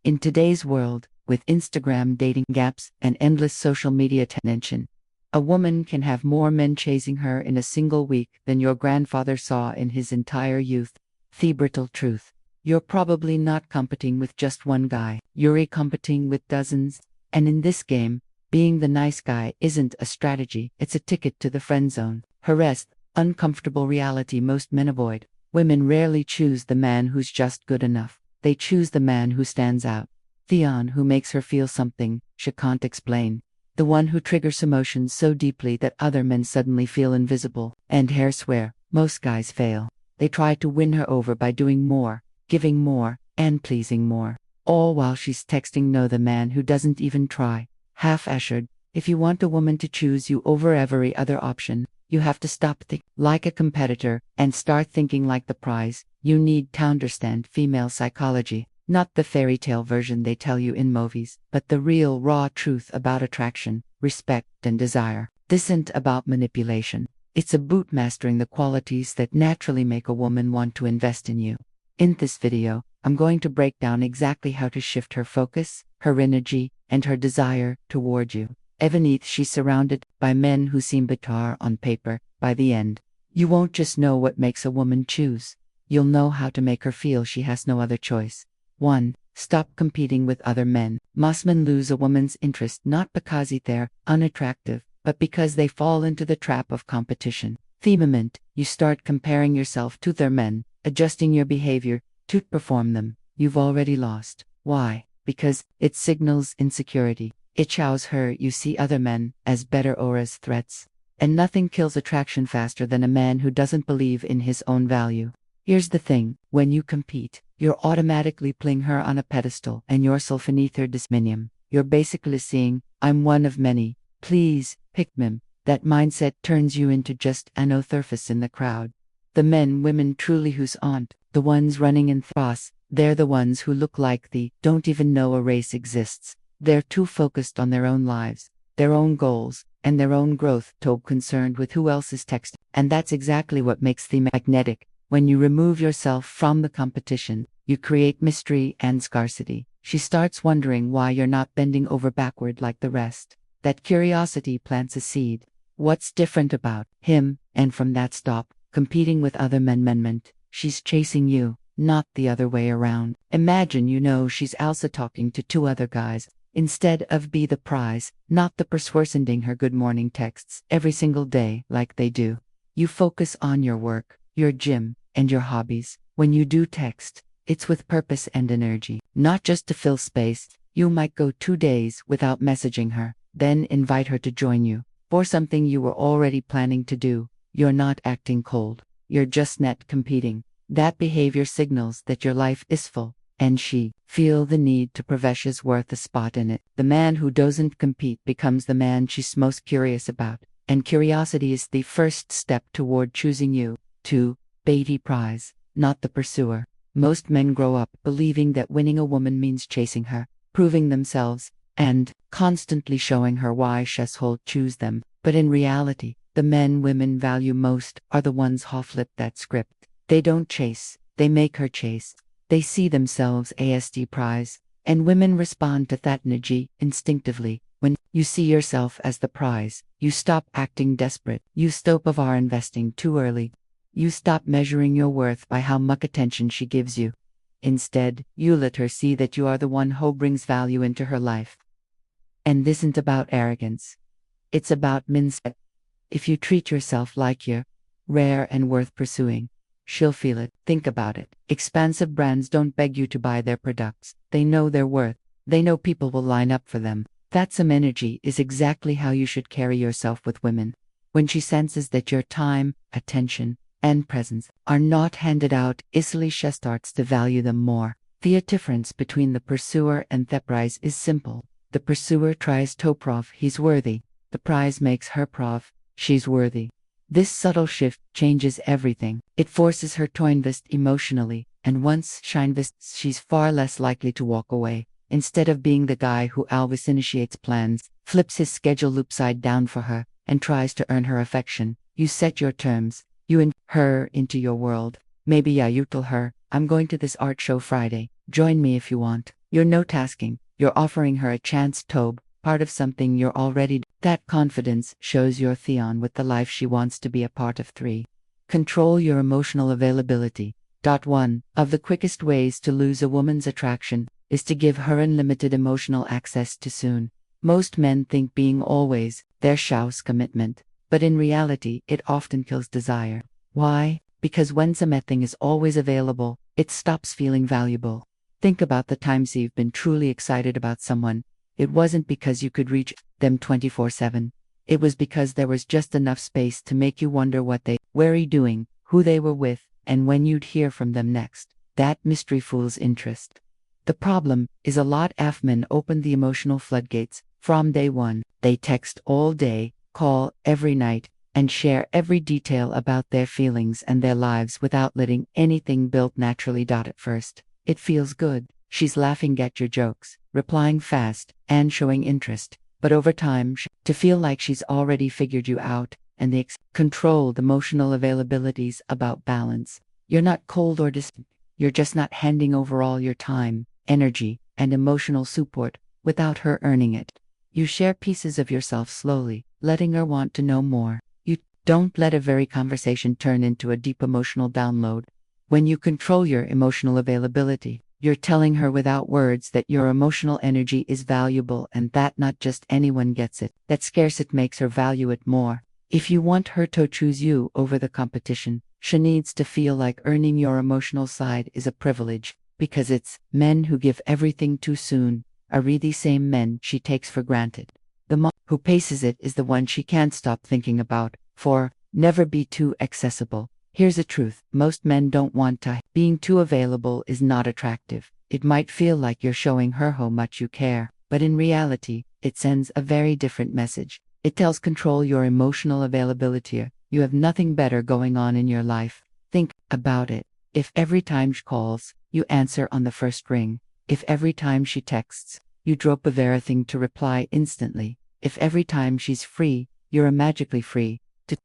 In today's world, with Instagram dating apps and endless social media attention, a woman can have more men chasing her in a single week than your grandfather saw in his entire youth. The brutal truth. You're probably not competing with just one guy. You're competing with dozens. And in this game, being the nice guy isn't a strategy, it's a ticket to the friend zone. Harassed, uncomfortable reality most men avoid. Women rarely choose the man who's just good enough. They choose the man who stands out. The one who makes her feel something she can't explain. The one who triggers emotions so deeply that other men suddenly feel invisible. And hair swear, most guys fail. They try to win her over by doing more, giving more, and pleasing more. All while she's texting no the man who doesn't even try. Half-assured, if you want a woman to choose you over every other option, you have to stop thinking like a competitor and start thinking like the prize. You need to understand female psychology, not the fairy tale version they tell you in movies, but the real raw truth about attraction, respect, and desire. This isn't about manipulation. It's about mastering the qualities that naturally make a woman want to invest in you. In this video, I'm going to break down exactly how to shift her focus, her energy, and her desire toward you. Even if she's surrounded by men who seem better on paper, by the end, you won't just know what makes a woman choose. You'll know how to make her feel she has no other choice. 1. Stop competing with other men. Most men lose a woman's interest not because they're unattractive, but because they fall into the trap of competition. The moment you start comparing yourself to their men, adjusting your behavior to perform them, you've already lost. Why? Because it signals insecurity. It shows her you see other men as better or as threats. And nothing kills attraction faster than a man who doesn't believe in his own value. Here's the thing, when you compete, you're automatically putting her on a pedestal and yourself beneath her dominion. You're basically saying, I'm one of many, please, pick me. That mindset turns you into just an surface in the crowd. The men women truly who's aren't the ones running in fast, they're the ones who look like they don't even know a race exists. They're too focused on their own lives, their own goals, and their own growth, too concerned with who else is texting. And that's exactly what makes them magnetic. When you remove yourself from the competition, you create mystery and scarcity. She starts wondering why you're not bending over backward like the rest. That curiosity plants a seed. What's different about him? And from that stop competing with other men. She's chasing you, not the other way around. Imagine she's also talking to two other guys. Instead of be the prize, not the person sending her good morning texts every single day like they do. You focus on your work, your gym, and your hobbies. When you do text, it's with purpose and energy, not just to fill space. You might go 2 days without messaging her, then invite her to join you for something you were already planning to do. You're not acting cold, you're just not competing. That behavior signals that your life is full, and she feel the need to prove she's worth a spot in it. The man who doesn't compete becomes the man she's most curious about, and curiosity is the first step toward choosing you. 2. Baity prize, not the pursuer. Most men grow up believing that winning a woman means chasing her, proving themselves, and constantly showing her why she'll choose them. But in reality, the men women value most are the ones who flip that script. They don't chase, they make her chase. They see themselves as the prize, and women respond to that energy instinctively. When you see yourself as the prize, you stop acting desperate. You stop investing too early. You stop measuring your worth by how much attention she gives you. Instead, you let her see that you are the one who brings value into her life. And this isn't about arrogance. It's about mindset. If you treat yourself like you're rare and worth pursuing, she'll feel it. Think about it. Expensive brands don't beg you to buy their products. They know their worth. They know people will line up for them. That some energy is exactly how you should carry yourself with women. When she senses that your time, attention, and presence are not handed out easily, she starts to value them more. The difference between the pursuer and the prize is simple. The pursuer tries to prove he's worthy. The prize makes her prove she's worthy. This subtle shift changes everything. It forces her to invest emotionally, and once she invests, she's far less likely to walk away. Instead of being the guy who always initiates plans, flips his schedule upside down for her, and tries to earn her affection, you set your terms. You invite her into your world. Maybe you tell her, I'm going to this art show Friday. Join me if you want. You're no tasking, you're offering her a chance to be part of something you're already. That confidence shows your Theon with the life she wants to be a part of. 3. Control your emotional availability. One of the quickest ways to lose a woman's attraction is to give her unlimited emotional access too soon. Most men think being always there shows commitment, but in reality, it often kills desire. Why? Because when something is always available, it stops feeling valuable. Think about the times you've been truly excited about someone. It wasn't because you could reach them 24/7. It was because there was just enough space to make you wonder what they were doing, who they were with, and when you'd hear from them next. That mystery fools interest. The problem is a lot of men open the emotional floodgates from day one. They text all day, call every night, and share every detail about their feelings and their lives without letting anything build naturally. At first, it feels good. She's laughing at your jokes, replying fast, and showing interest. But over time, to feel like she's already figured you out, and the controlled emotional availabilities about balance. You're not cold or distant. You're just not handing over all your time, energy, and emotional support without her earning it. You share pieces of yourself slowly, letting her want to know more. You don't let a very conversation turn into a deep emotional download. When you control your emotional availability, you're telling her without words that your emotional energy is valuable and that not just anyone gets it. That scarce it makes her value it more. If you want her to choose you over the competition, she needs to feel like earning your emotional side is a privilege, because it's men who give everything too soon are the same men she takes for granted. The mom who paces it is the one she can't stop thinking about. 4. Never be too accessible. Here's the truth, most men don't want to. Being too available is not attractive. It might feel like you're showing her how much you care, but in reality, it sends a very different message. It tells control your emotional availability. You have nothing better going on in your life. Think about it. If every time she calls, you answer on the first ring. If every time she texts, you drop everything to reply instantly. If every time she's free, you're magically free.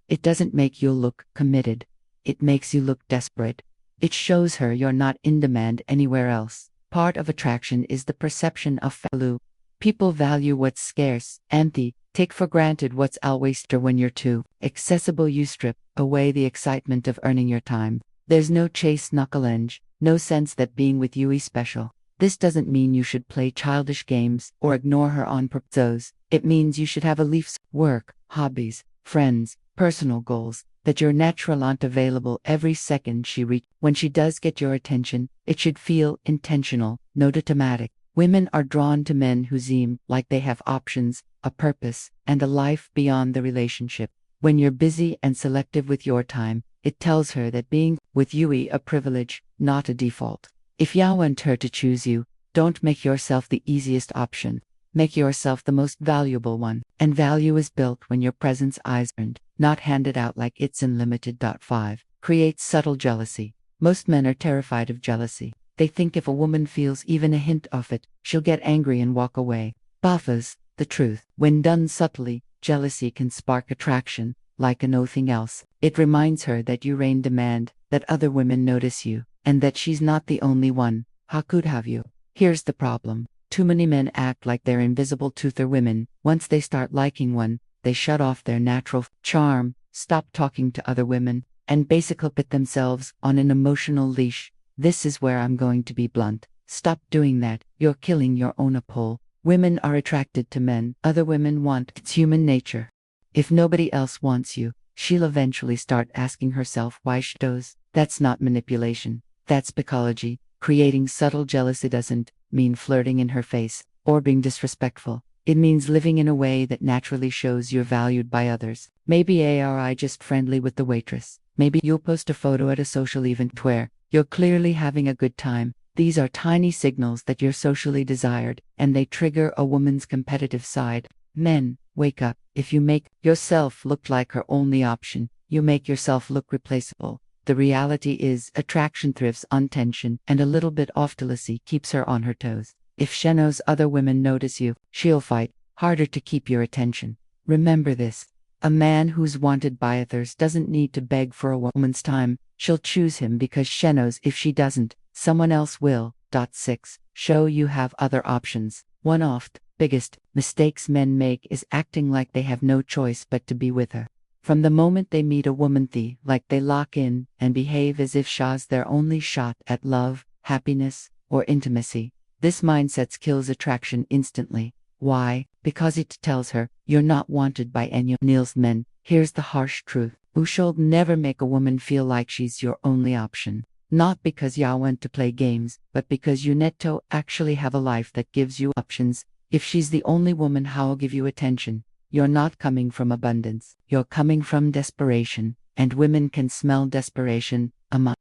It doesn't make you look committed. It makes you look desperate. It shows her you're not in demand anywhere else. Part of attraction is the perception of value. People value what's scarce, and take for granted what's always there. When you're too accessible, you strip away the excitement of earning your time. There's no chase knuckle-edge, no sense that being with you is special. This doesn't mean you should play childish games or ignore her on purpose. It means you should have a life, work, hobbies, friends, personal goals, that you're natural aren't available every second she reaches. When she does get your attention, it should feel intentional, not automatic. Women are drawn to men who seem like they have options, a purpose, and a life beyond the relationship. When you're busy and selective with your time, it tells her that being with you is a privilege, not a default. If you want her to choose you, don't make yourself the easiest option. Make yourself the most valuable one. And value is built when your presence is earned, not handed out like it's unlimited. 5. Create subtle jealousy. Most men are terrified of jealousy. They think if a woman feels even a hint of it, she'll get angry and walk away. Buffers, the truth. When done subtly, jealousy can spark attraction, like nothing else. It reminds her that you reign demand, that other women notice you, and that she's not the only one who could have you. Here's the problem. Too many men act like they're invisible to their women. Once they start liking one, they shut off their natural charm, stop talking to other women, and basically put themselves on an emotional leash. This is where I'm going to be blunt. Stop doing that. You're killing your own appeal. Women are attracted to men other women want. It's human nature. If nobody else wants you, she'll eventually start asking herself why she does. That's not manipulation. That's psychology. Creating subtle jealousy doesn't mean flirting in her face or being disrespectful. It means living in a way that naturally shows you're valued by others. Maybe ARI just friendly with the waitress. Maybe you'll post a photo at a social event where you're clearly having a good time. These are tiny signals that you're socially desired, and they trigger a woman's competitive side. Men, wake up. If you make yourself look like her only option, you make yourself look replaceable. The reality is, attraction thrives on tension, and a little bit of jealousy keeps her on her toes. If she knows other women notice you, she'll fight harder to keep your attention. Remember this. A man who's wanted by others doesn't need to beg for a woman's time. She'll choose him because she knows if she doesn't, someone else will. 6. Show you have other options. One of the biggest mistakes men make is acting like they have no choice but to be with her. From the moment they meet a woman, they lock in and behave as if she's their only shot at love, happiness, or intimacy. This mindset kills attraction instantly. Why? Because it tells her, you're not wanted by any Niels men. Here's the harsh truth. You should never make a woman feel like she's your only option. Not because you want to play games, but because you netto actually have a life that gives you options. If she's the only woman who'll give you attention, you're not coming from abundance. You're coming from desperation. And women can smell desperation.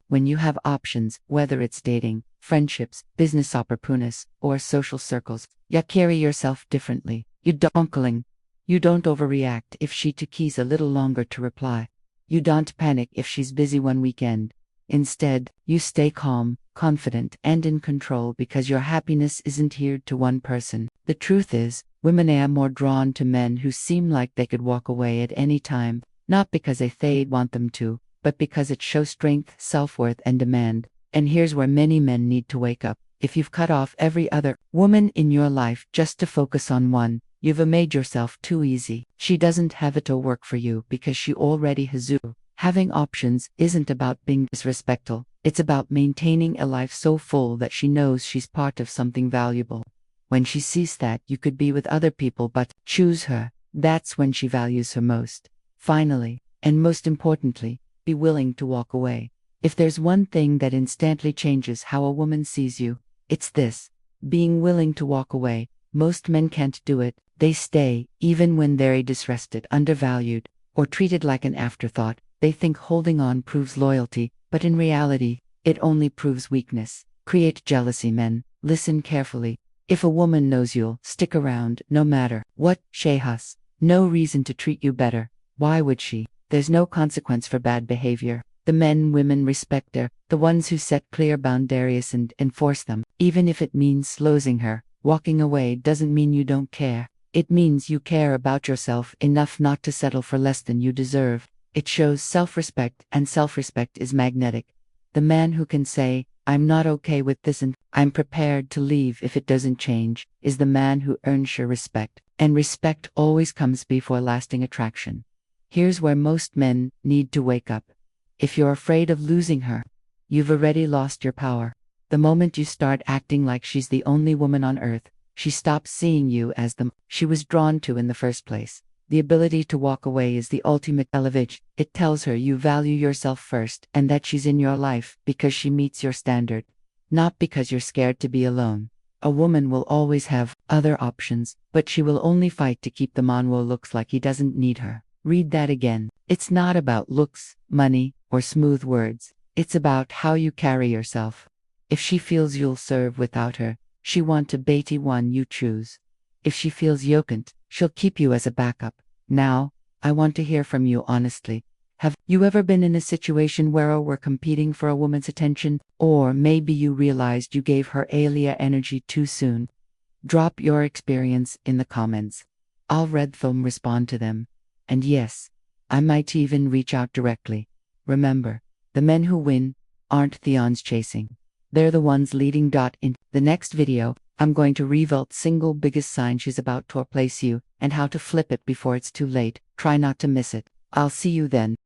When you have options, whether it's dating, friendships, business opportunities, or social circles, you carry yourself differently. You don't overreact if she takes a little longer to reply. You don't panic if she's busy one weekend. Instead, you stay calm, confident, and in control because your happiness isn't tied to one person. The truth is, women are more drawn to men who seem like they could walk away at any time, not because they want them to, but because it shows strength, self-worth, and demand. And here's where many men need to wake up. If you've cut off every other woman in your life just to focus on one, you've made yourself too easy. She doesn't have it to work for you because she already has you. Having options isn't about being disrespectful. It's about maintaining a life so full that she knows she's part of something valuable. When she sees that you could be with other people but choose her, that's when she values her most. Finally, and most importantly, be willing to walk away. If there's one thing that instantly changes how a woman sees you, it's this: being willing to walk away. Most men can't do it. They stay, even when they're disrespected, undervalued, or treated like an afterthought. They think holding on proves loyalty, but in reality, it only proves weakness. Create jealousy, men. Listen carefully. If a woman knows you'll stick around no matter what, she has no reason to treat you better. Why would she? There's no consequence for bad behavior. The men women respect are the ones who set clear boundaries and enforce them. Even if it means losing her, walking away doesn't mean you don't care. It means you care about yourself enough not to settle for less than you deserve. It shows self-respect, and self-respect is magnetic. The man who can say, I'm not okay with this and I'm prepared to leave if it doesn't change, is the man who earns your respect. And respect always comes before lasting attraction. Here's where most men need to wake up. If you're afraid of losing her, you've already lost your power. The moment you start acting like she's the only woman on earth, she stops seeing you as the she was drawn to in the first place. The ability to walk away is the ultimate elevation. It tells her you value yourself first and that she's in your life because she meets your standard, not because you're scared to be alone. A woman will always have other options, but she will only fight to keep them on who looks like he doesn't need her. Read that again. It's not about looks, money, or smooth words. It's about how you carry yourself. If she feels you'll serve without her, she won't be the one you choose. If she feels yoked, she'll keep you as a backup. Now, I want to hear from you honestly. Have you ever been in a situation where you were competing for a woman's attention, or maybe you realized you gave her alien energy too soon? Drop your experience in the comments. I'll read them, respond to them. And yes, I might even reach out directly. Remember, the men who win aren't the ones chasing. They're the ones leading. In the next video, I'm going to reveal the single biggest sign she's about to replace you and how to flip it before it's too late. Try not to miss it. I'll see you then.